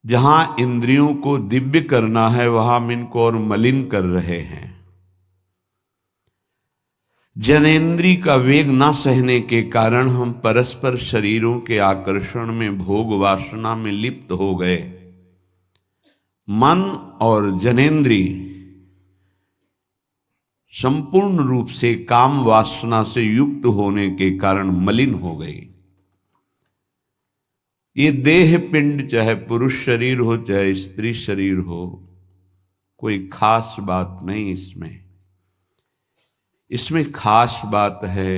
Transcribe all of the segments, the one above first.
जहां इंद्रियों को दिव्य करना है वहां हम इनको और मलिन कर रहे हैं। जनेन्द्रिय का वेग न सहने के कारण हम परस्पर शरीरों के आकर्षण में भोग वासना में लिप्त हो गए। मन और जनेन्द्रिय संपूर्ण रूप से काम वासना से युक्त होने के कारण मलिन हो गई। ये देह पिंड चाहे पुरुष शरीर हो चाहे स्त्री शरीर हो, कोई खास बात नहीं इसमें खास बात है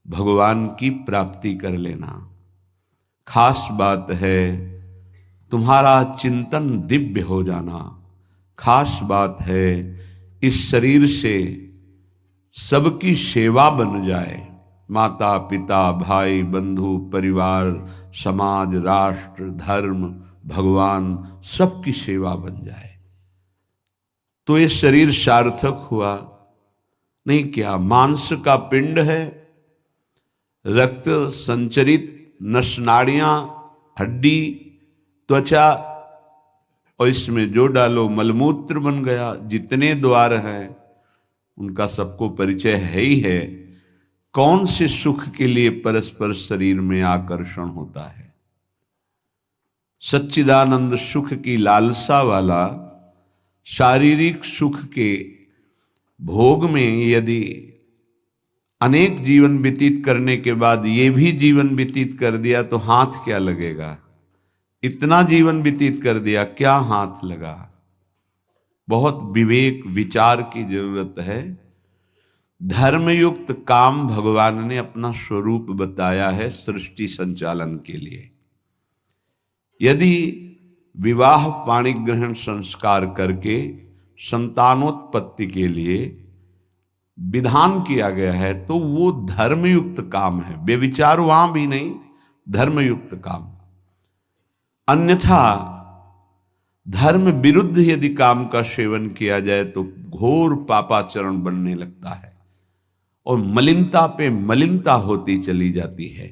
भगवान की प्राप्ति कर लेना। खास बात है तुम्हारा चिंतन दिव्य हो जाना। खास बात है इस शरीर से सबकी सेवा बन जाए। माता पिता भाई बंधु परिवार समाज राष्ट्र धर्म भगवान सबकी सेवा बन जाए तो ये शरीर सार्थक हुआ। नहीं क्या मांस का पिंड है, रक्त संचरित नसनाड़ियां हड्डी त्वचा और इसमें जो डालो मलमूत्र बन गया। जितने द्वार हैं उनका सबको परिचय है ही है। कौन से सुख के लिए परस्पर शरीर में आकर्षण होता है? सच्चिदानंद सुख की लालसा वाला शारीरिक सुख के भोग में यदि अनेक जीवन व्यतीत करने के बाद ये भी जीवन व्यतीत कर दिया तो हाथ क्या लगेगा? इतना जीवन व्यतीत कर दिया, क्या हाथ लगा? बहुत विवेक विचार की जरूरत है। धर्मयुक्त काम भगवान ने अपना स्वरूप बताया है सृष्टि संचालन के लिए। यदि विवाह पाणी ग्रहण संस्कार करके संतानोत्पत्ति के लिए विधान किया गया है तो वो धर्मयुक्त काम है, व्यभिचार वहां भी नहीं, धर्मयुक्त काम। अन्यथा धर्म विरुद्ध यदि काम का सेवन किया जाए तो घोर पापाचरण बनने लगता है और मलिनता पे मलिनता होती चली जाती है।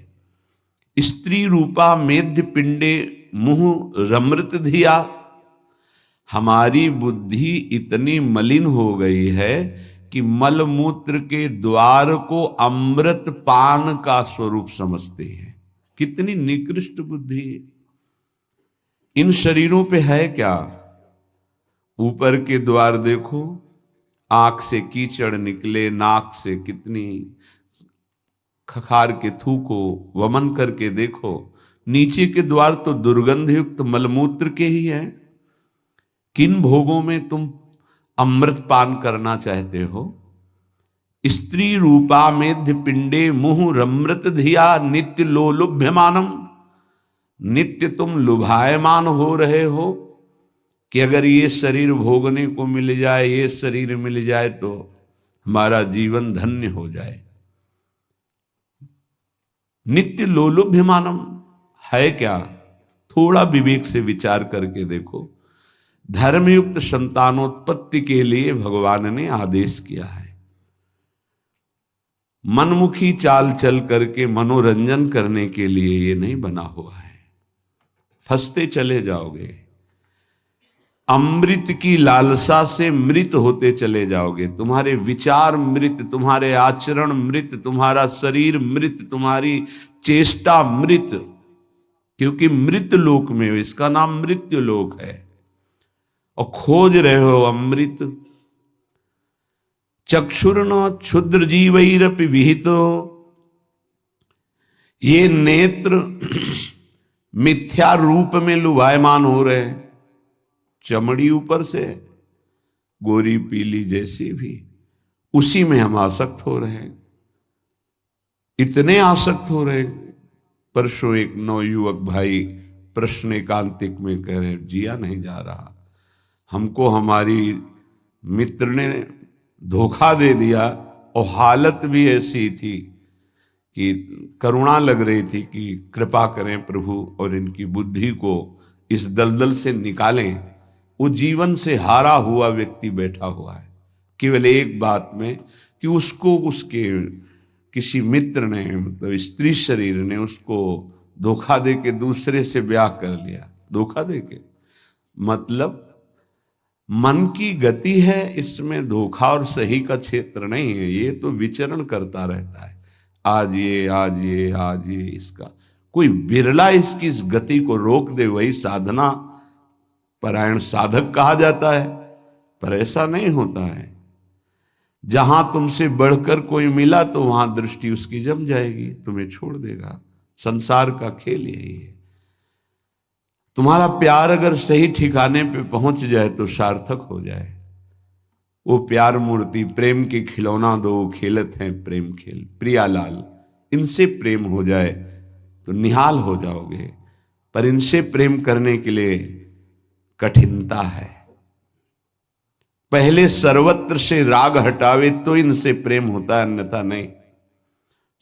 स्त्री रूपा मेध्य पिंडे मुंह रमृत धिया। हमारी बुद्धि इतनी मलिन हो गई है कि मलमूत्र के द्वार को अमृत पान का स्वरूप समझते हैं। कितनी निकृष्ट बुद्धि है। इन शरीरों पे है क्या? ऊपर के द्वार देखो, आंख से कीचड़ निकले, नाक से कितनी खखार के थूको, वमन करके देखो। नीचे के द्वार तो दुर्गंध युक्त मलमूत्र के ही हैं। किन भोगों में तुम अमृत पान करना चाहते हो? स्त्री रूपा मेध्य पिंडे मुहुः रमृत धिया नित्य लोलुभ्यमानम। नित्य तुम लुभायमान हो रहे हो कि अगर ये शरीर भोगने को मिल जाए, ये शरीर मिल जाए तो हमारा जीवन धन्य हो जाए। नित्य लोलुभ्यमानम है क्या? थोड़ा विवेक से विचार करके देखो। धर्मयुक्त संतानोत्पत्ति के लिए भगवान ने आदेश किया है। मनमुखी चाल चल करके मनोरंजन करने के लिए ये नहीं बना हुआ है। फंसते चले जाओगे। अमृत की लालसा से मृत होते चले जाओगे। तुम्हारे विचार मृत, तुम्हारे आचरण मृत, तुम्हारा शरीर मृत, तुम्हारी चेष्टा मृत, क्योंकि मृत लोक में हो। इसका नाम मृत्यु लोक है और खोज रहे हो अमृत। चक्षुर्न क्षुद्र जीवैरपि विहितो। ये नेत्र मिथ्या रूप में लुभायमान हो रहे हैं। चमड़ी ऊपर से गोरी पीली जैसी भी, उसी में हम आसक्त हो रहे हैं। इतने आसक्त हो रहे हैं। परसों एक नवयुवक भाई प्रश्न एकांतिक में कह रहे, जिया नहीं जा रहा, हमको हमारी मित्र ने धोखा दे दिया और हालत भी ऐसी थी कि करुणा लग रही थी कि कृपा करें प्रभु और इनकी बुद्धि को इस दलदल से निकालें। वो जीवन से हारा हुआ व्यक्ति बैठा हुआ है केवल एक बात में कि उसको उसके किसी मित्र ने, मतलब स्त्री शरीर ने उसको धोखा दे के दूसरे से ब्याह कर लिया। धोखा देके मतलब मन की गति है, इसमें धोखा और सही का क्षेत्र नहीं है। ये तो विचरण करता रहता है, आज ये आज ये आज ये। इसका कोई बिरला इसकी इस गति को रोक दे, वही साधना परायण साधक कहा जाता है। पर ऐसा नहीं होता है। जहां तुमसे बढ़कर कोई मिला तो वहां दृष्टि उसकी जम जाएगी, तुम्हें छोड़ देगा। संसार का खेल यही है। तुम्हारा प्यार अगर सही ठिकाने पे पहुंच जाए तो सार्थक हो जाए। वो प्यार मूर्ति प्रेम के खिलौना दो खेलत हैं प्रेम खेल, प्रियालाल, इनसे प्रेम हो जाए तो निहाल हो जाओगे। पर इनसे प्रेम करने के लिए कठिनता है। पहले सर्वत्र से राग हटावे तो इनसे प्रेम होता है, अन्यथा नहीं।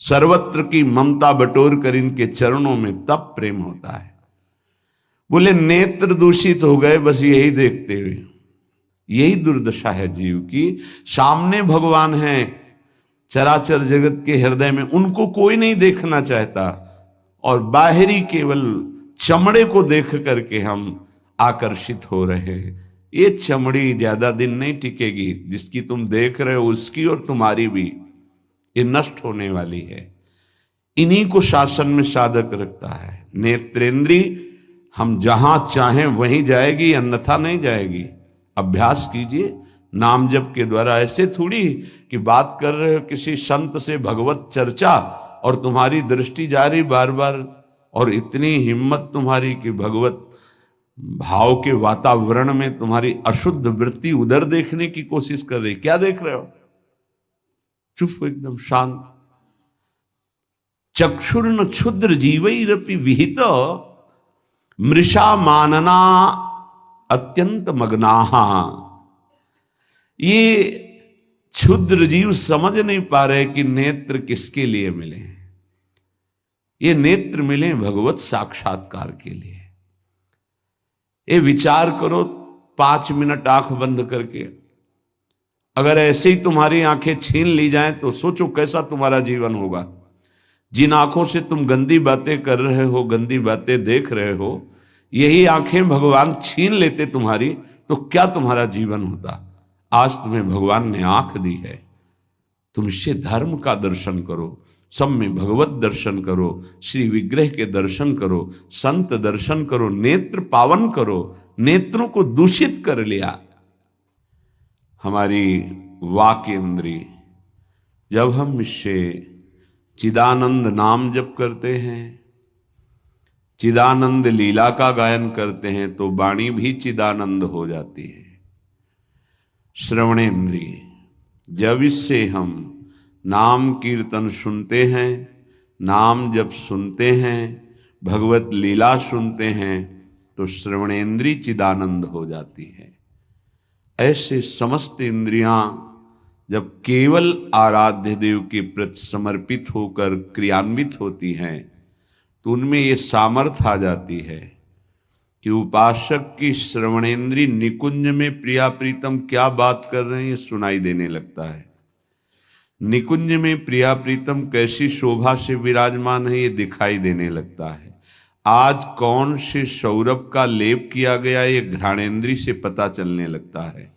सर्वत्र की ममता बटोर कर इनके चरणों में तब प्रेम होता है। बोले नेत्र दूषित हो गए बस यही देखते हुए। यही दुर्दशा है जीव की। सामने भगवान हैं चराचर जगत के हृदय में, उनको कोई नहीं देखना चाहता, और बाहरी केवल चमड़े को देख करके हम आकर्षित हो रहे हैं। ये चमड़ी ज्यादा दिन नहीं टिकेगी, जिसकी तुम देख रहे हो उसकी और तुम्हारी भी, ये नष्ट होने वाली है। इन्हीं को शासन में साधक रखता है। नेत्रेंद्री हम जहां चाहें वहीं जाएगी, अन्यथा नहीं जाएगी। अभ्यास कीजिए नाम जप के द्वारा। ऐसे थोड़ी कि बात कर रहे हो किसी संत से भगवत चर्चा और तुम्हारी दृष्टि जा रही बार बार, और इतनी हिम्मत तुम्हारी कि भगवत भाव के वातावरण में तुम्हारी अशुद्ध वृत्ति उधर देखने की कोशिश कर रही। क्या देख रहे हो? चुप हो, एकदम शांत। चक्षुर्न क्षुद्र जीवैरपि विहित मृषा मानना अत्यंत मग्नाहा। ये क्षुद्र जीव समझ नहीं पा रहे कि नेत्र किसके लिए मिले। ये नेत्र मिले भगवत साक्षात्कार के लिए। ये विचार करो 5 मिनट आंख बंद करके, अगर ऐसे ही तुम्हारी आंखें छीन ली जाएं तो सोचो कैसा तुम्हारा जीवन होगा। जिन आंखों से तुम गंदी बातें कर रहे हो, गंदी बातें देख रहे हो, यही आंखें भगवान छीन लेते तुम्हारी, तो क्या तुम्हारा जीवन होता। आज तुम्हें भगवान ने आंख दी है, तुम इससे धर्म का दर्शन करो, सब में भगवत दर्शन करो, श्री विग्रह के दर्शन करो, संत दर्शन करो, नेत्र पावन करो। नेत्रों को दूषित कर लिया हमारी वाक इंद्री। जब हम इससे चिदानंद नाम जप करते हैं, चिदानंद लीला का गायन करते हैं, तो वाणी भी चिदानंद हो जाती है। श्रवणेन्द्रिय, जब इससे हम नाम कीर्तन सुनते हैं, नाम जब सुनते हैं, भगवत लीला सुनते हैं, तो श्रवणेन्द्रिय चिदानंद हो जाती है। ऐसे समस्त इंद्रियां जब केवल आराध्य देव के प्रति समर्पित होकर क्रियान्वित होती हैं, तो उनमें ये सामर्थ्य आ जाती है कि उपासक की श्रवणेन्द्रिय निकुंज में प्रिया प्रीतम क्या बात कर रहे हैं ये सुनाई देने लगता है। निकुंज में प्रिया प्रीतम कैसी शोभा से विराजमान है ये दिखाई देने लगता है। आज कौन से सौरभ का लेप किया गया ये घ्राणेन्द्रिय से पता चलने लगता है।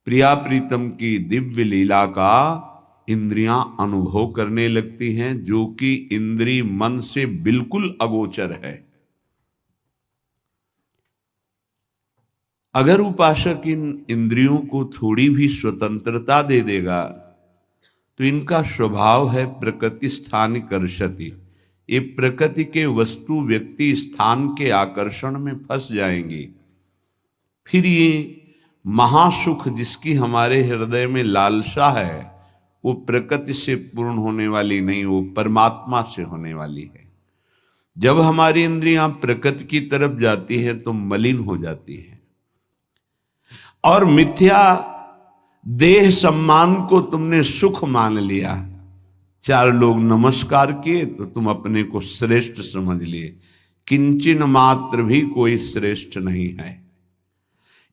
प्रिया प्रीतम की दिव्य लीला का इंद्रियां अनुभव करने लगती हैं, जो कि इंद्रिय मन से बिल्कुल अगोचर है। अगर उपासक इन इंद्रियों को थोड़ी भी स्वतंत्रता दे देगा तो इनका स्वभाव है प्रकृति स्थान कर्षति। ये प्रकृति के वस्तु व्यक्ति स्थान के आकर्षण में फंस जाएंगी। फिर ये महासुख जिसकी हमारे हृदय में लालसा है वो प्रकृति से पूर्ण होने वाली नहीं, वो परमात्मा से होने वाली है। जब हमारी इंद्रियां प्रकृति की तरफ जाती हैं तो मलिन हो जाती है, और मिथ्या देह सम्मान को तुमने सुख मान लिया। 4 लोग नमस्कार किए तो तुम अपने को श्रेष्ठ समझ लिए। किंचन मात्र भी कोई श्रेष्ठ नहीं है।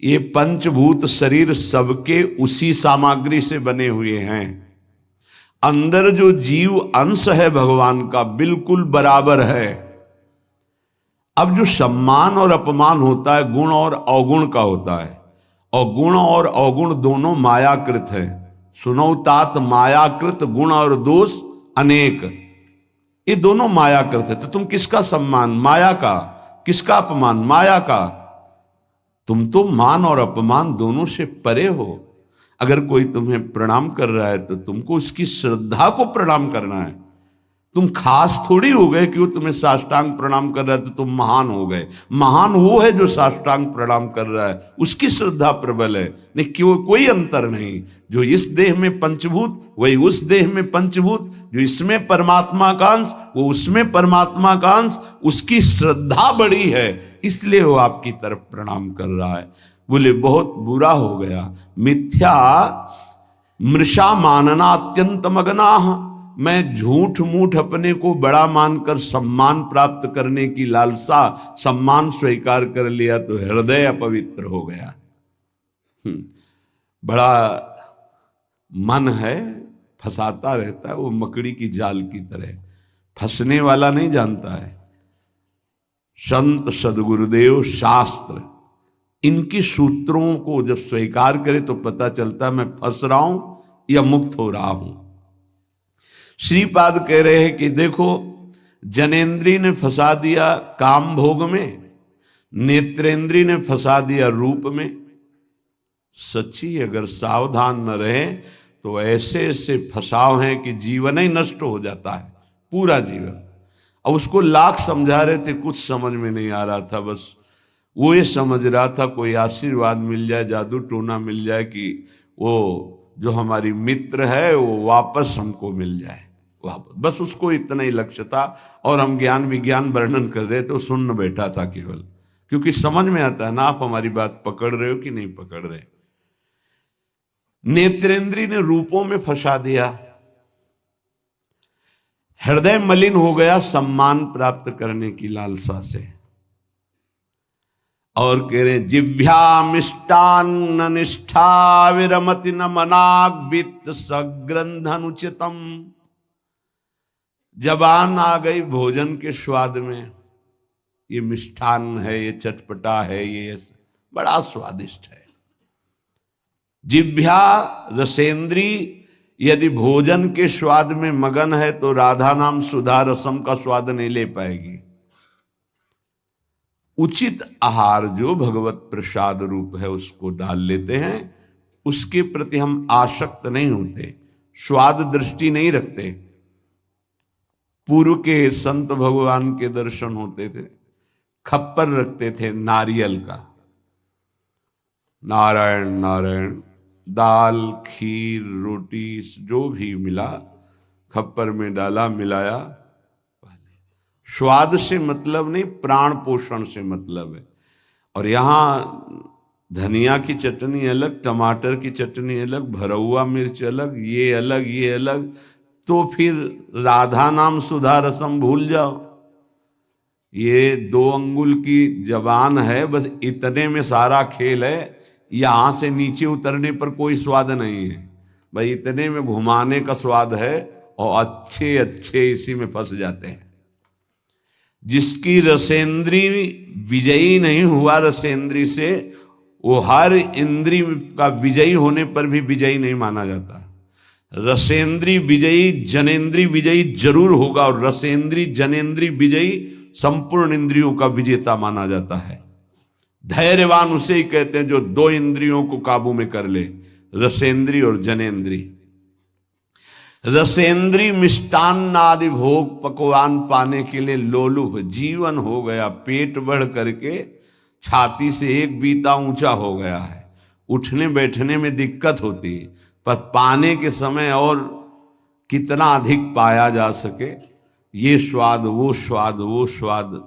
ये पंचभूत शरीर सबके उसी सामग्री से बने हुए हैं। अंदर जो जीव अंश है भगवान का बिल्कुल बराबर है। अब जो सम्मान और अपमान होता है गुण और अवगुण का होता है, और गुण और अवगुण दोनों मायाकृत है। सुनो तात मायाकृत गुण और दोष अनेक, ये दोनों मायाकृत है। तो तुम किसका सम्मान? माया का। किसका अपमान? माया का। तुम तो मान और अपमान दोनों से परे हो। अगर कोई तुम्हें प्रणाम कर रहा है तो तुमको उसकी श्रद्धा को प्रणाम करना है। तुम खास थोड़ी हो गए कि वो तुम्हें साष्टांग प्रणाम कर रहा है तो तुम महान हो गए। महान वो है जो साष्टांग प्रणाम कर रहा है, उसकी श्रद्धा प्रबल है। नहीं क्यों, कोई अंतर नहीं। जो इस देह में पंचभूत वही उस देह में पंचभूत, जो इसमें परमात्मा का अंश वो उसमें परमात्मा का अंश, उसकी श्रद्धा बड़ी है इसलिए वो आपकी तरफ प्रणाम कर रहा है। बोले बहुत बुरा हो गया। मिथ्या मृषा मानना अत्यंत मगनाह, मैं झूठ मूठ अपने को बड़ा मानकर सम्मान प्राप्त करने की लालसा, सम्मान स्वीकार कर लिया तो हृदय अपवित्र हो गया। बड़ा मन है, फंसाता रहता है, वो मकड़ी की जाल की तरह, फंसने वाला नहीं जानता है। संत सदगुरुदेव शास्त्र इनकी सूत्रों को जब स्वीकार करे तो पता चलता है मैं फंस रहा हूं या मुक्त हो रहा हूं। श्रीपाद कह रहे हैं कि देखो, जनेन्द्री ने फंसा दिया काम भोग में, नेत्रेंद्री ने फंसा दिया रूप में। सच्ची अगर सावधान न रहे तो ऐसे ऐसे फंसाव हैं कि जीवन ही नष्ट हो जाता है, पूरा जीवन। अब उसको लाख समझा रहे थे, कुछ समझ में नहीं आ रहा था। बस वो ये समझ रहा था कोई आशीर्वाद मिल जाए, जादू टोना मिल जाए कि वो जो हमारी मित्र है वो वापस हमको मिल जाए वापस। बस उसको इतना ही लक्ष्य था। और हम ज्ञान विज्ञान वर्णन कर रहे थे, सुन बैठा था केवल, क्योंकि समझ में आता है ना आप हमारी बात पकड़ रहे हो कि नहीं पकड़ रहे। नेत्रेंद्री ने रूपों में फंसा दिया, हृदय मलिन हो गया सम्मान प्राप्त करने की लालसा से। और कह रहे जिभ्या मिष्टान्न निष्ठा विरमति न मनाग वित्त सग्रंथनुचितम। जबान आ गई भोजन के स्वाद में, ये मिष्ठान्न है, ये चटपटा है, ये बड़ा स्वादिष्ट है। जिभ्या रसेंद्री यदि भोजन के स्वाद में मगन है तो राधा नाम सुधा रसम का स्वाद नहीं ले पाएगी। उचित आहार जो भगवत प्रसाद रूप है उसको डाल लेते हैं, उसके प्रति हम आसक्त नहीं होते, स्वाद दृष्टि नहीं रखते। पूर्व के संत भगवान के दर्शन होते थे, खप्पर रखते थे नारियल का, नारायण नारायण, दाल खीर रोटी जो भी मिला खप्पर में डाला मिलाया। स्वाद से मतलब नहीं, प्राण पोषण से मतलब है। और यहाँ धनिया की चटनी अलग, टमाटर की चटनी अलग, भरौआ मिर्च अलग, ये अलग ये अलग, तो फिर राधा नाम सुधा रसम भूल जाओ। ये 2 अंगुल की जबान है, बस इतने में सारा खेल है। यहां से नीचे उतरने पर कोई स्वाद नहीं है भाई, इतने में घुमाने का स्वाद है। और अच्छे अच्छे इसी में फंस जाते हैं। जिसकी रसेंद्री विजयी नहीं हुआ रसेंद्री से, वो हर इंद्री का विजयी होने पर भी विजयी नहीं माना जाता। रसेंद्री विजयी जनेन्द्री विजयी जरूर होगा, और रसेंद्री जनेन्द्री विजयी संपूर्ण इंद्रियों का विजेता माना जाता है। धैर्यवान उसे ही कहते हैं जो 2 इंद्रियों को काबू में कर ले, रसेंद्री और जनेन्द्री। रसेंद्री मिष्टान्न आदि भोग पकवान पाने के लिए लोलुप जीवन हो गया, पेट बढ़ करके छाती से 1 बीता ऊंचा हो गया है। उठने बैठने में दिक्कत होती है, पर पाने के समय और कितना अधिक पाया जा सके, ये स्वाद वो स्वाद वो स्वाद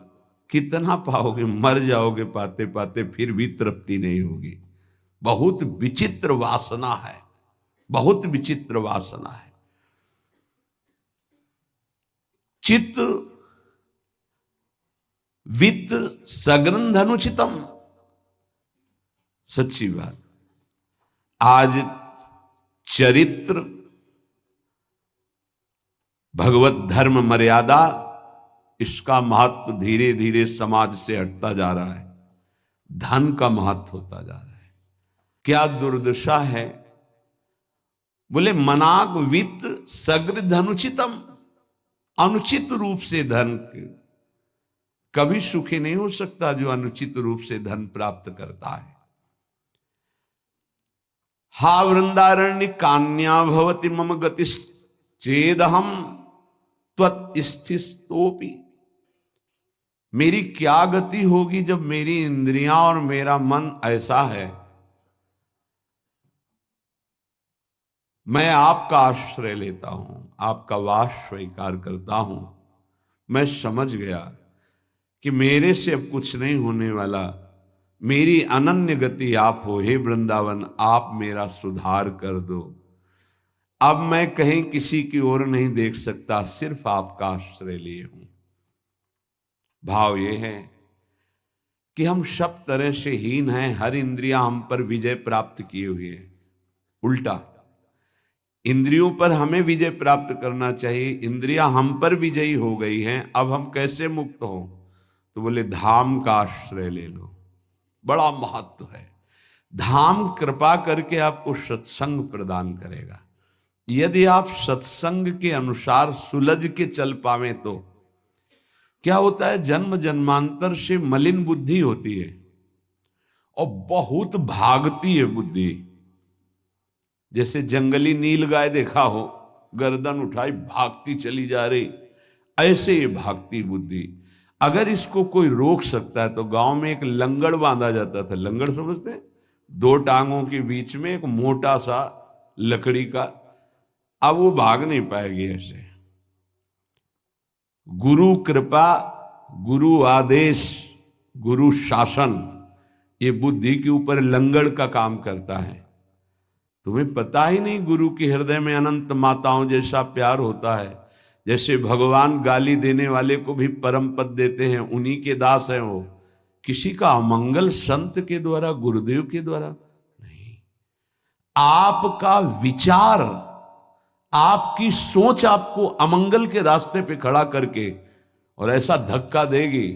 कितना पाओगे, मर जाओगे पाते पाते, फिर भी तृप्ति नहीं होगी। बहुत विचित्र वासना है, बहुत विचित्र वासना है। चित्त वित्त सग्रंथ अनुचितम, सच्ची बात। आज चरित्र भगवत धर्म मर्यादा इसका महत्व धीरे धीरे समाज से हटता जा रहा है, धन का महत्व होता जा रहा है। क्या दुर्दशा है। बोले मनाग वित्त सग्र धनुचितम, अनुचित रूप से धन कभी सुखी नहीं हो सकता जो अनुचित रूप से धन प्राप्त करता है। हा वृंदारण्य कान्या भवति मम गतिश्चेदहम त्वत्स्थितोपि, मेरी क्या गति होगी जब मेरी इंद्रियां और मेरा मन ऐसा है, मैं आपका आश्रय लेता हूं, आपका वास स्वीकार करता हूं, मैं समझ गया कि मेरे से अब कुछ नहीं होने वाला, मेरी अनन्य गति आप हो। हे वृंदावन, आप मेरा सुधार कर दो। अब मैं कहीं किसी की ओर नहीं देख सकता, सिर्फ आपका आश्रय लिए हूं। भाव ये है कि हम सब तरह से हीन हैं, हर इंद्रिया हम पर विजय प्राप्त किए हुए है। उल्टा इंद्रियों पर हमें विजय प्राप्त करना चाहिए, इंद्रियां हम पर विजयी हो गई हैं, अब हम कैसे मुक्त हों। तो बोले धाम का आश्रय ले लो, बड़ा महत्व है। धाम कृपा करके आपको सत्संग प्रदान करेगा। यदि आप सत्संग के अनुसार सुलझ के चल पावे तो क्या होता है, जन्म जन्मांतर से मलिन बुद्धि होती है और बहुत भागती है बुद्धि। जैसे जंगली नील गाय देखा हो, गर्दन उठाई भागती चली जा रही, ऐसे ये भागती बुद्धि। अगर इसको कोई रोक सकता है तो गांव में एक लंगड़ बांधा जाता था। लंगड़ समझते हैं, दो टांगों के बीच में एक मोटा सा लकड़ी का। अब वो भाग नहीं पाएगी ऐसे। गुरु कृपा, गुरु आदेश, गुरु शासन, ये बुद्धि के ऊपर लंगड़ का काम करता है। तुम्हें पता ही नहीं गुरु के हृदय में अनंत माताओं जैसा प्यार होता है। जैसे भगवान गाली देने वाले को भी परम पद देते हैं, उन्हीं के दास हैं वो। किसी का अमंगल संत के द्वारा, गुरुदेव के द्वारा नहीं। आपका विचार, आपकी सोच आपको अमंगल के रास्ते पे खड़ा करके और ऐसा धक्का देगी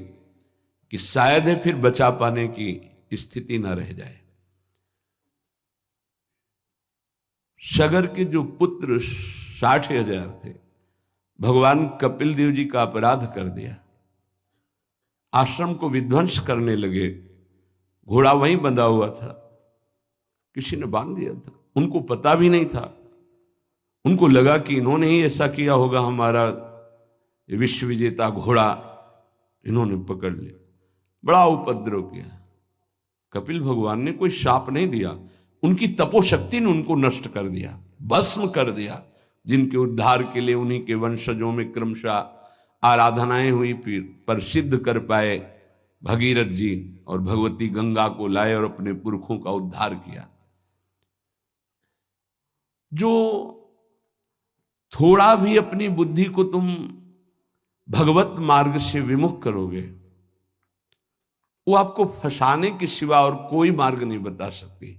कि शायद है फिर बचा पाने की स्थिति न रह जाए। सगर के जो पुत्र 60,000 थे, भगवान कपिल देव जी का अपराध कर दिया, आश्रम को विध्वंस करने लगे। घोड़ा वहीं बंधा हुआ था, किसी ने बांध दिया था, उनको पता भी नहीं था। उनको लगा कि इन्होंने ही ऐसा किया होगा, हमारा विश्व विजेता घोड़ा इन्होंने पकड़ लिया। बड़ा उपद्रव किया। कपिल भगवान ने कोई शाप नहीं दिया, उनकी तपोशक्ति ने उनको नष्ट कर दिया, भस्म कर दिया। जिनके उद्धार के लिए उन्हीं के वंशजों में क्रमशः आराधनाएं हुई, फिर पर सिद्ध कर पाए भगीरथ जी और भगवती गंगा को लाए और अपने पुरखों का उद्धार किया। जो थोड़ा भी अपनी बुद्धि को तुम भगवत मार्ग से विमुख करोगे, वो आपको फंसाने के सिवा और कोई मार्ग नहीं बता सकती।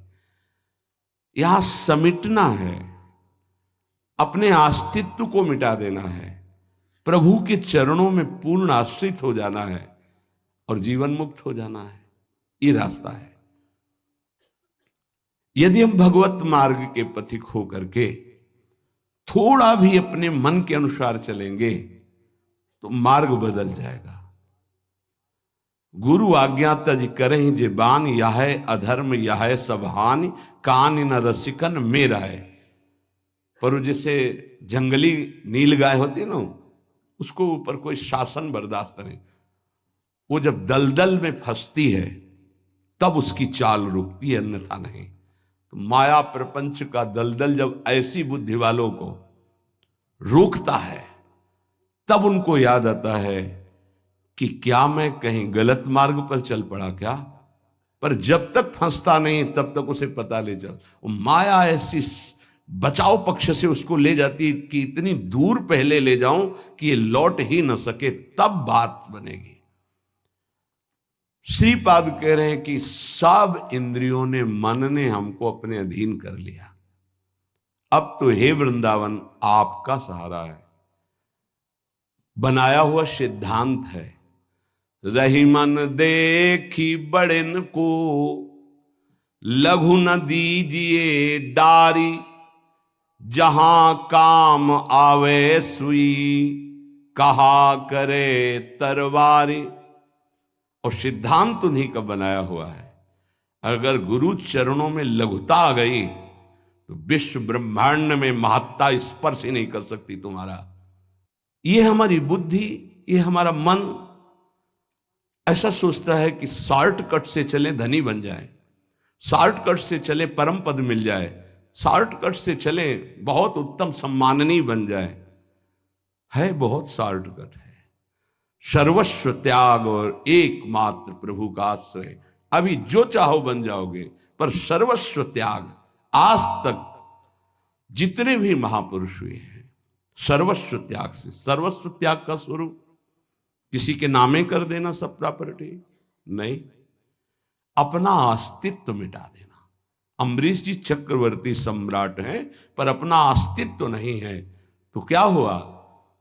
यहां समिटना है, अपने अस्तित्व को मिटा देना है, प्रभु के चरणों में पूर्ण आश्रित हो जाना है और जीवन मुक्त हो जाना है। ये रास्ता है। यदि हम भगवत मार्ग के पथिक हो करके थोड़ा भी अपने मन के अनुसार चलेंगे तो मार्ग बदल जाएगा। गुरु आज्ञा तज करहि जे बान, यह अधर्म यह सब हानि, कान न रसिकन मेरा है। पर जैसे जंगली नील गाय होती है ना, उसको ऊपर कोई शासन बर्दाश्त नहीं। वो जब दलदल में फंसती है तब उसकी चाल रुकती है, अन्यथा नहीं। तो माया प्रपंच का दलदल जब ऐसी बुद्धि वालों को रोकता है, तब उनको याद आता है कि क्या मैं कहीं गलत मार्ग पर चल पड़ा क्या। पर जब तक फंसता नहीं तब तक उसे पता ले चल। माया ऐसी बचाव पक्ष से उसको ले जाती कि इतनी दूर पहले ले जाऊं कि ये लौट ही न सके, तब बात बनेगी। श्रीपाद कह रहे हैं कि सब इंद्रियों ने, मन ने हमको अपने अधीन कर लिया। अब तो हे वृंदावन आपका सहारा है। बनाया हुआ सिद्धांत है। रही मन देखी बड़न को, लघु न दीजिए डारी, जहां काम आवे सुई, कहा करे तरवारी। और सिद्धांत उन्हीं का बनाया हुआ है। अगर गुरु चरणों में लघुता आ गई तो विश्व ब्रह्मांड में महत्ता स्पर्श ही नहीं कर सकती तुम्हारा। ये हमारी बुद्धि, ये हमारा मन ऐसा सोचता है कि शॉर्टकट से चले धनी बन जाए, शॉर्टकट से चले परम पद मिल जाए, शॉर्टकट से चले बहुत उत्तम सम्माननीय बन जाए। है बहुत शॉर्टकट है। सर्वस्व त्याग और एकमात्र प्रभु का आश्रय। अभी जो चाहो बन जाओगे, पर सर्वस्व त्याग। आज तक जितने भी महापुरुष हुए हैं सर्वस्व त्याग से। सर्वस्व त्याग का स्वरूप किसी के नामे कर देना सब प्रॉपर्टी नहीं, अपना अस्तित्व मिटा देना। अम्बरीश जी चक्रवर्ती सम्राट हैं पर अपना अस्तित्व नहीं है, तो क्या हुआ?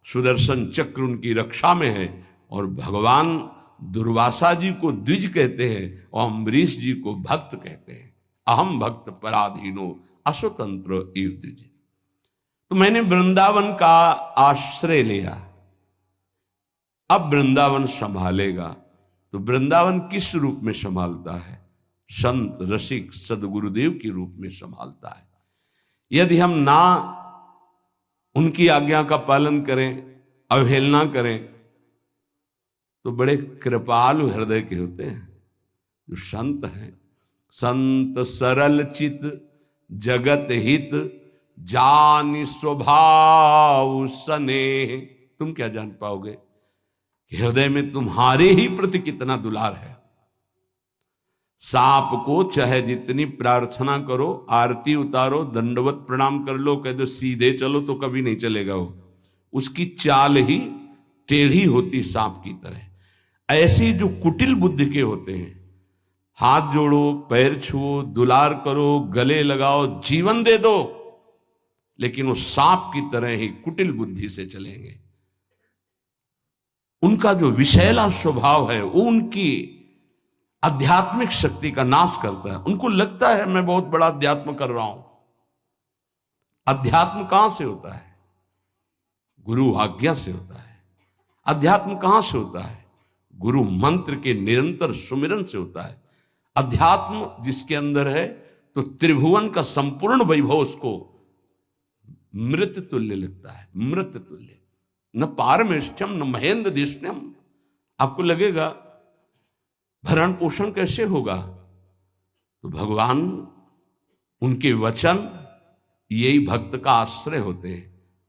सुदर्शन चक्र उनकी रक्षा में है और भगवान दुर्वासा जी को द्विज कहते हैं और अम्बरीश जी को भक्त कहते हैं। अहम भक्त पराधीनो अस्वतंत्र इव द्विज। तो मैंने वृंदावन का आश्रय लिया, अब वृंदावन संभालेगा। तो वृंदावन किस रूप में संभालता है? संत रसिक सदगुरुदेव के रूप में संभालता है। यदि हम ना उनकी आज्ञा का पालन करें, अवहेलना करें, तो बड़े कृपालु हृदय के होते हैं जो संत हैं। संत सरल चित जगत हित, जानि स्वभाव स्नेह। तुम क्या जान पाओगे कि हृदय में तुम्हारे ही प्रति कितना दुलार है। सांप को चाहे जितनी प्रार्थना करो, आरती उतारो, दंडवत प्रणाम कर लो, कह दो सीधे चलो, तो कभी नहीं चलेगा वो। उसकी चाल ही टेढ़ी होती सांप की तरह। ऐसे जो कुटिल बुद्धि के होते हैं, हाथ जोड़ो, पैर छुओ, दुलार करो, गले लगाओ, जीवन दे दो, लेकिन वो सांप की तरह ही कुटिल बुद्धि से चलेंगे। उनका जो विषैला स्वभाव है वो उनकी आध्यात्मिक शक्ति का नाश करता है। उनको लगता है मैं बहुत बड़ा अध्यात्म कर रहा हूं। अध्यात्म कहां से होता है? गुरु आज्ञा से होता है। अध्यात्म कहां से होता है? गुरु मंत्र के निरंतर सुमिरन से होता है। अध्यात्म जिसके अंदर है तो त्रिभुवन का संपूर्ण वैभव उसको मृत तुल्य लगता है। मृत तुल्य, न पारमेष्ठ्यम न महेंद्र दिष्ण्यम। आपको लगेगा भरण पोषण कैसे होगा? तो भगवान, उनके वचन यही भक्त का आश्रय होते हैं।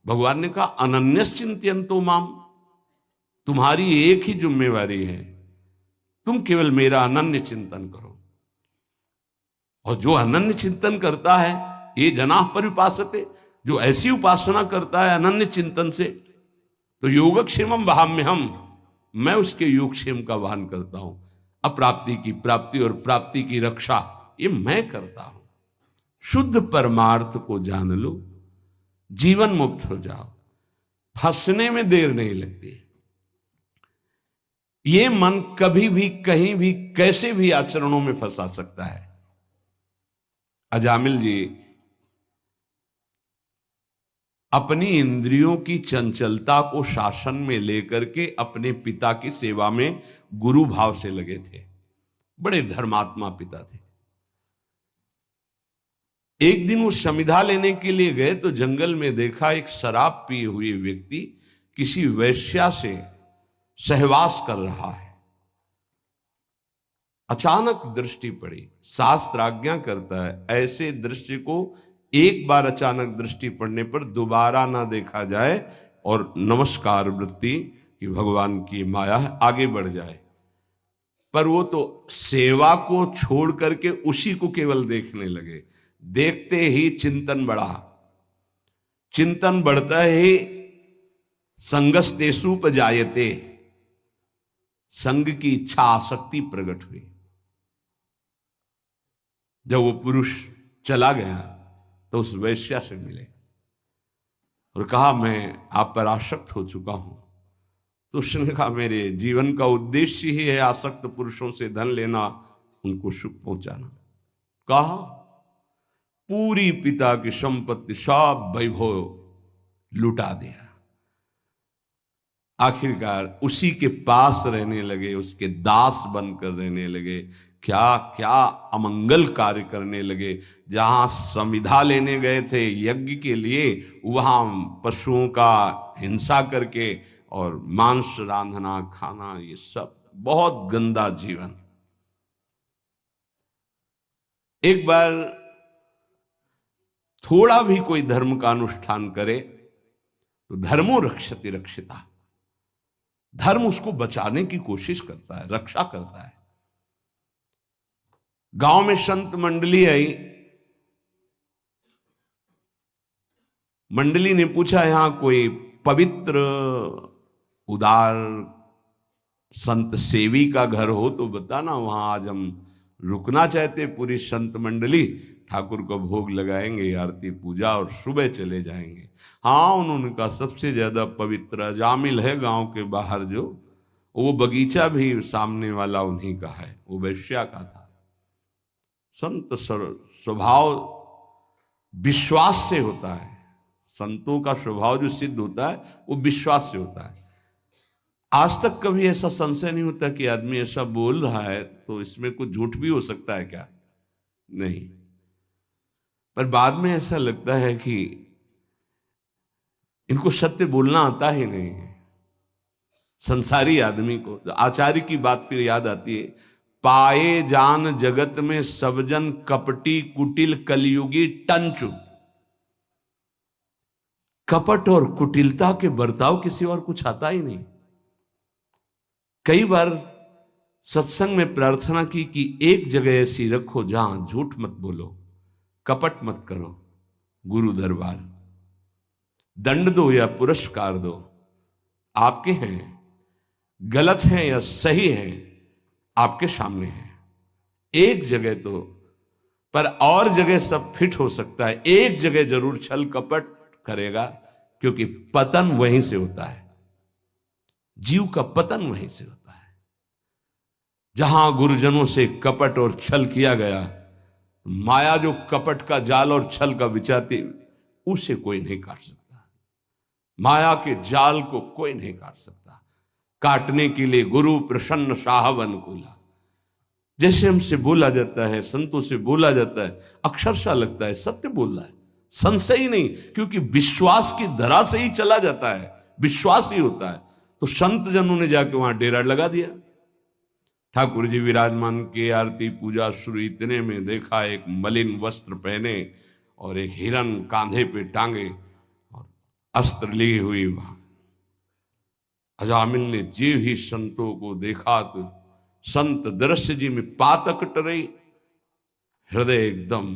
भगवान ने कहा अनन्यश्चिंत्यन्तो माम, तुम्हारी एक ही जिम्मेवारी है, तुम केवल मेरा अनन्य चिंतन करो। और जो अनन्य चिंतन करता है, ये जनाः पर्युपासते, जो ऐसी उपासना करता है अनन्य चिंतन से, तो योगक्षेमम वहाम्यहम, मैं उसके योगक्षेम का वहन करता हूं। अप्राप्ति की प्राप्ति और प्राप्ति की रक्षा ये मैं करता हूं। शुद्ध परमार्थ को जान लो, जीवन मुक्त हो जाओ, फंसने में देर नहीं लगती। ये मन कभी भी कहीं भी कैसे भी आचरणों में फंसा सकता है। अजामिल जी अपनी इंद्रियों की चंचलता को शासन में लेकर के अपने पिता की सेवा में गुरु भाव से लगे थे। बड़े धर्मात्मा पिता थे। एक दिन वो समिधा लेने के लिए गए तो जंगल में देखा एक शराब पिए हुए व्यक्ति किसी वैश्या से सहवास कर रहा है। अचानक दृष्टि पड़ी। शास्त्र आज्ञा करता है ऐसे दृश्य को एक बार अचानक दृष्टि पड़ने पर दोबारा ना देखा जाए और नमस्कार वृत्ति कि भगवान की माया है, आगे बढ़ जाए। पर वो तो सेवा को छोड़ करके उसी को केवल देखने लगे। देखते ही चिंतन बढ़ा। चिंतन बढ़ता ही संगस्तेषुपजायते, संग की इच्छा आसक्ति प्रकट हुई। जब वो पुरुष चला गया तो उस वैश्या से मिले और कहा मैं आप पर आसक्त हो चुका हूं, तो उसने कहा मेरे जीवन का उद्देश्य ही है आसक्त पुरुषों से धन लेना, उनको सुख पहुंचाना। कहा पूरी पिता की संपत्ति सब वैभव लुटा दिया। आखिरकार उसी के पास रहने लगे, उसके दास बनकर रहने लगे, क्या क्या अमंगल कार्य करने लगे। जहां संविदा लेने गए थे यज्ञ के लिए, वहां पशुओं का हिंसा करके और मांस रांधना खाना, ये सब बहुत गंदा जीवन। एक बार थोड़ा भी कोई धर्म का अनुष्ठान करे तो धर्मो रक्षति रक्षिता, धर्म उसको बचाने की कोशिश करता है, रक्षा करता है। गांव में संत मंडली आई, मंडली ने पूछा यहां कोई पवित्र उदार संत सेवी का घर हो तो बताना, वहां आज हम रुकना चाहते। पूरी संत मंडली ठाकुर को भोग लगाएंगे, आरती पूजा और सुबह चले जाएंगे। हाँ, उन्होंने कहा सबसे ज्यादा पवित्र अजामिल है गांव के बाहर, जो वो बगीचा भी सामने वाला उन्हीं का है, वो वैश्या का था। संत स्वभाव विश्वास से होता है, संतों का स्वभाव जो सिद्ध होता है वो विश्वास से होता है। आज तक कभी ऐसा संशय नहीं होता कि आदमी ऐसा बोल रहा है तो इसमें कुछ झूठ भी हो सकता है क्या? नहीं, पर बाद में ऐसा लगता है कि इनको सत्य बोलना आता ही नहीं है। संसारी आदमी को आचार्य की बात फिर याद आती है, पाए जान जगत में सब जन कपटी कुटिल कलयुगी टंचु। कपट और कुटिलता के बर्ताव किसी और कुछ आता ही नहीं। कई बार सत्संग में प्रार्थना की कि एक जगह ऐसी रखो जहां झूठ मत बोलो, कपट मत करो। गुरु दरबार, दंड दो या पुरस्कार दो, आपके हैं, गलत हैं या सही हैं आपके सामने है। एक जगह तो, पर और जगह सब फिट हो सकता है, एक जगह जरूर छल कपट करेगा, क्योंकि पतन वहीं से होता है, जीव का पतन वहीं से होता है। जहां गुरुजनों से कपट और छल किया गया, माया जो कपट का जाल और छल का बिछाती, उसे कोई नहीं काट सकता। माया के जाल को कोई नहीं काट सकता। काटने के लिए गुरु प्रसन्न साहब अनुकूला, जैसे हमसे बोला जाता है, संतों से बोला जाता है, अक्षरशः लगता है सत्य बोल रहा है, संशय ही नहीं, क्योंकि विश्वास की धरा से ही चला जाता है, विश्वास ही होता है। तो संत जनों ने जाके वहां डेरा लगा दिया। ठाकुर जी विराजमान के, आरती पूजा शुरू, इतने में देखा एक मलिन वस्त्र पहने और एक हिरन कांधे पे टांगे और अस्त्र ली हुई वहां। अजामिल ने जीव ही संतों को देखा तो संत दृश्य जी में पातक टरे, हृदय एकदम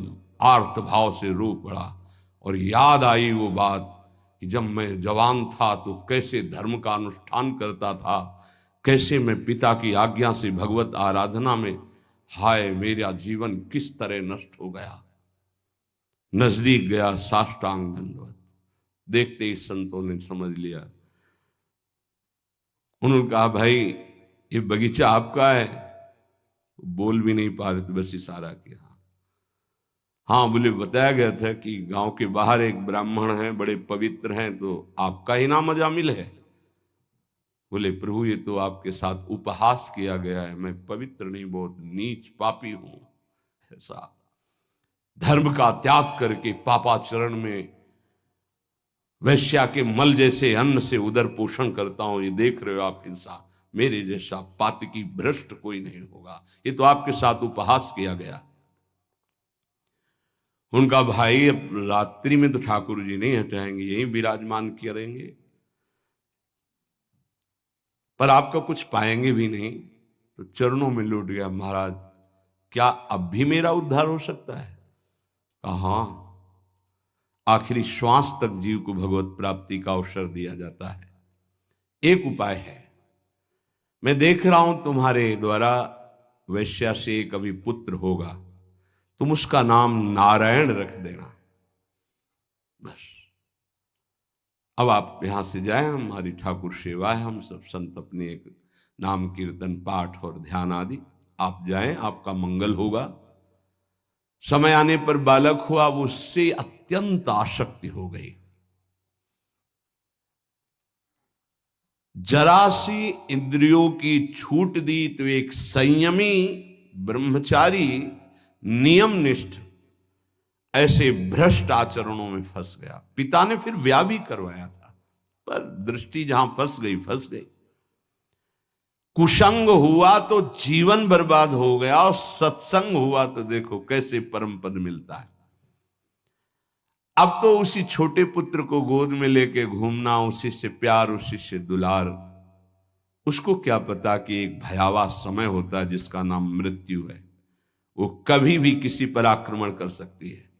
आर्त भाव से रो पड़ा और याद आई वो बात कि जब मैं जवान था तो कैसे धर्म का अनुष्ठान करता था, कैसे मैं पिता की आज्ञा से भगवत आराधना में, हाय मेरा जीवन किस तरह नष्ट हो गया। नजदीक गया, साष्टांग दंडवत। देखते ही संतों ने समझ लिया। उन्होंने कहा भाई ये बगीचा आपका है? बोल भी नहीं पा रहे थे, बस इशारा किया। हाँ बोले, बताया गया था कि गांव के बाहर एक ब्राह्मण हैं, बड़े पवित्र हैं, तो आपका ही नाम अजामिल है। बोले प्रभु ये तो आपके साथ उपहास किया गया है, मैं पवित्र नहीं, बहुत नीच पापी हूं। ऐसा धर्म का त्याग करके पापाचरण में वैश्या के मल जैसे अन्न से उदर पोषण करता हूं, ये देख रहे हो आप हिंसा, मेरे जैसा पातकी भ्रष्ट कोई नहीं होगा, ये तो आपके साथ उपहास किया गया। उनका भाई अब रात्रि में तो ठाकुर जी नहीं हटाएंगे, यहीं विराजमान करेंगे, पर आपका कुछ पाएंगे भी नहीं। तो चरणों में लौट गया, महाराज क्या अब भी मेरा उद्धार हो सकता है? कहा आखिरी श्वास तक जीव को भगवत प्राप्ति का अवसर दिया जाता है। एक उपाय है, मैं देख रहा हूं तुम्हारे द्वारा वैश्या से कभी पुत्र होगा, तुम उसका नाम नारायण रख देना, बस। अब आप यहां से जाएं, हमारी ठाकुर सेवा है, हम सब संत अपने एक नाम कीर्तन पाठ और ध्यान आदि, आप जाएं, आपका मंगल होगा। समय आने पर बालक हुआ, वो उससे अत्यंत आसक्ति हो गई। जरा सी इंद्रियों की छूट दी तो एक संयमी ब्रह्मचारी नियमनिष्ठ ऐसे भ्रष्ट आचरणों में फंस गया। पिता ने फिर ब्याह भी करवाया था, पर दृष्टि जहां फंस गई। कुसंग हुआ तो जीवन बर्बाद हो गया, और सत्संग हुआ तो देखो कैसे परम पद मिलता है। अब तो उसी छोटे पुत्र को गोद में लेके घूमना, उसी से प्यार, उसी से दुलार। उसको क्या पता कि एक भयावह समय होता है जिसका नाम मृत्यु है। वो कभी भी किसी पर आक्रमण कर सकती है,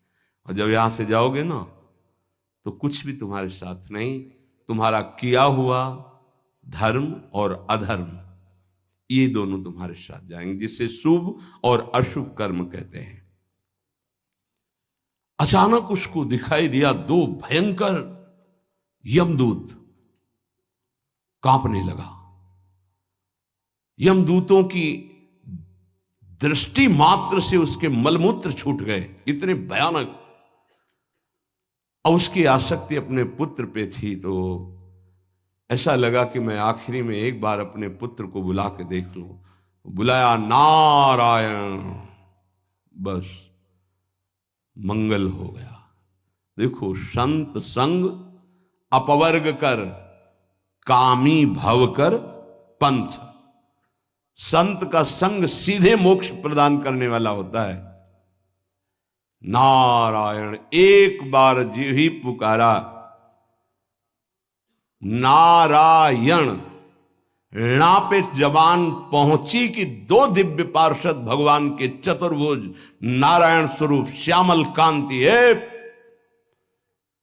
और जब यहां से जाओगे ना तो कुछ भी तुम्हारे साथ नहीं। तुम्हारा किया हुआ धर्म और अधर्म, ये दोनों तुम्हारे साथ जाएंगे, जिसे शुभ और अशुभ कर्म कहते हैं। अचानक उसको दिखाई दिया दो भयंकर यमदूत, कांपने लगा। यमदूतों की दृष्टि मात्र से उसके मलमूत्र छूट गए, इतने भयानक। और उसकी आसक्ति अपने पुत्र पे थी, तो ऐसा लगा कि मैं आखिरी में एक बार अपने पुत्र को बुला के देख लूं। बुलाया, नारायण, बस मंगल हो गया। देखो, संत संग अपवर्ग कर, कामी भव कर पंथ। संत का संग सीधे मोक्ष प्रदान करने वाला होता है। नारायण, एक बार जी ही पुकारा, नारायण, णा पे जबान पहुंची कि दो दिव्य पार्षद भगवान के चतुर्भुज नारायण स्वरूप श्यामल कांति है,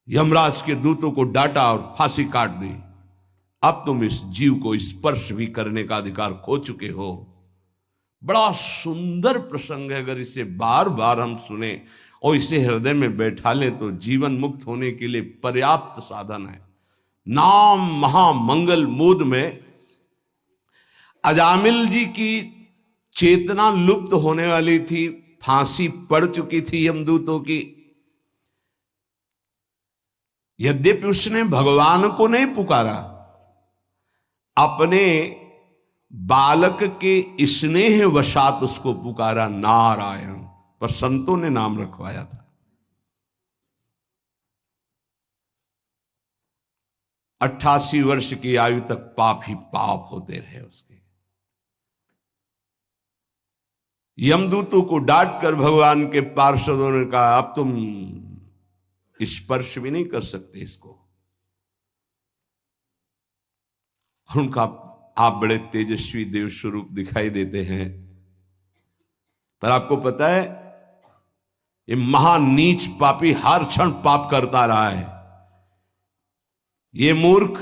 यमराज के दूतों को डांटा और फांसी काट दी। अब तुम इस जीव को स्पर्श भी करने का अधिकार खो चुके हो। बड़ा सुंदर प्रसंग है। अगर इसे बार बार हम सुने और इसे हृदय में बैठा लें तो जीवन मुक्त होने के लिए पर्याप्त साधन है। नाम महामंगल मूद में अजामिल जी की चेतना लुप्त होने वाली थी, फांसी पड़ चुकी थी यमदूतों की। यद्यपि उसने भगवान को नहीं पुकारा, अपने बालक के स्नेह वशात उसको पुकारा नारायण, पर संतों ने नाम रखवाया था। 88 वर्ष की आयु तक पाप ही पाप होते रहे उसके। यमदूतों को डांट कर भगवान के पार्षदों ने कहा, अब तुम स्पर्श भी नहीं कर सकते इसको। उनका, आप बड़े तेजस्वी देव स्वरूप दिखाई देते हैं, पर आपको पता है ये महानीच पापी हर क्षण पाप करता रहा है। ये मूर्ख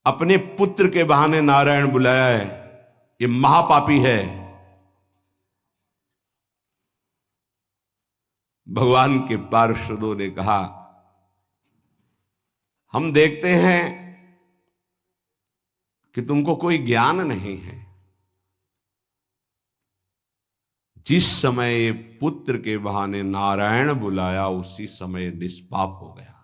अपने पुत्र के बहाने नारायण बुलाया है, ये महापापी है। भगवान के पार्षदों ने कहा, हम देखते हैं कि तुमको कोई ज्ञान नहीं है। जिस समय पुत्र के बहाने नारायण बुलाया, उसी समय निष्पाप हो गया।